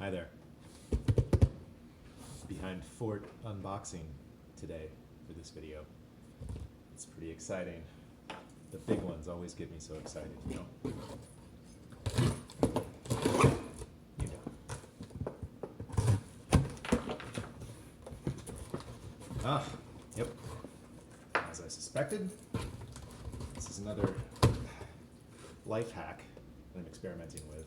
Hi there. Behind Fort unboxing today for this video. It's pretty exciting. The big ones always get me so excited, you know? You know. Ah, yep. As I suspected, this is another life hack that I'm experimenting with.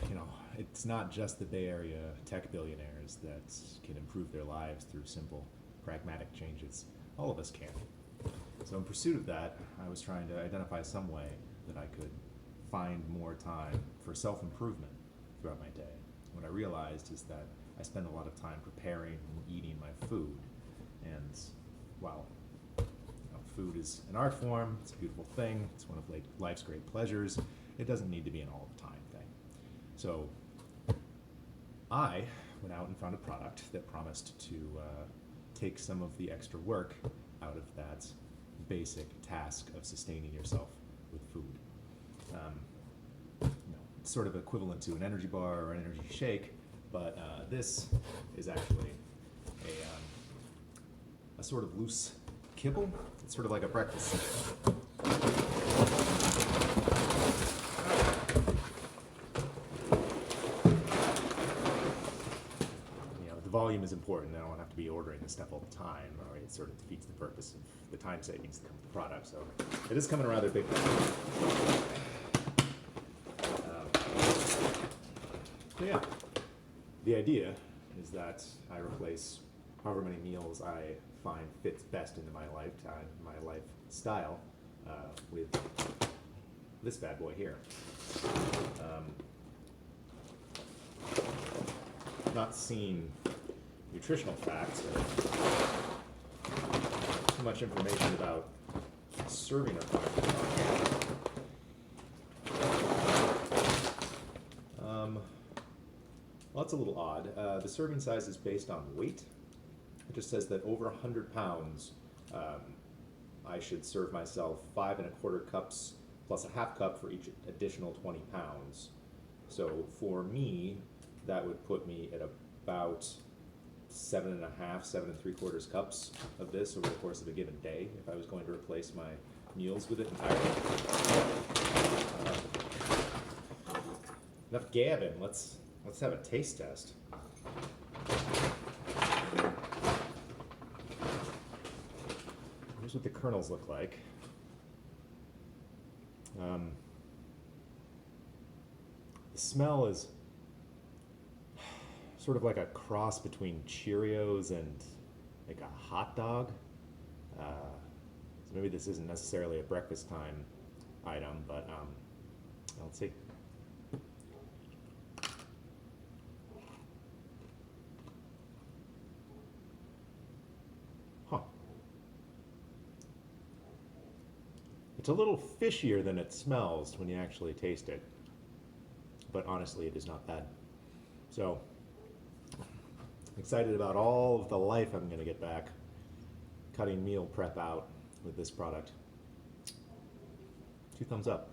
You know, it's not just the Bay Area tech billionaires that can improve their lives through simple, pragmatic changes. All of us can. So in pursuit of that, I was trying to identify some way that I could find more time for self-improvement throughout my day. What I realized is that I spend a lot of time preparing and eating my food. And while food is an art form, it's a beautiful thing, it's one of life's great pleasures, it doesn't need to be an all-the-time thing. So I went out and found a product that promised to take some of the extra work out of that basic task of sustaining yourself with food. It's sort of equivalent to an energy bar or an energy shake, but this is actually a sort of loose kibble. It's sort of like a breakfast cereal. The volume is important. I don't have to be ordering this stuff all the time, or it sort of defeats the purpose of the time savings that come with the product. So it is coming a rather big. So yeah, the idea is that I replace however many meals I find fits best into my lifetime, my lifestyle, with this bad boy here. Not seeing nutritional facts or too much information about serving requirements. Well, that's a little odd. The serving size is based on weight. It just says that over 100 pounds, I should serve myself 5 1/4 cups plus a half cup for each additional 20 pounds. So for me, that would put me at about 7 1/2, 7 3/4 cups of this over the course of a given day if I was going to replace my meals with it entirely. Enough gabbing. Let's have a taste test. Here's what the kernels look like. The smell is sort of like a cross between Cheerios and like a hot dog. So maybe this isn't necessarily a breakfast time item, but let's see. It's a little fishier than it smells when you actually taste it, but honestly, it is not bad. So, excited about all of the life I'm going to get back cutting meal prep out with this product. 2 thumbs up.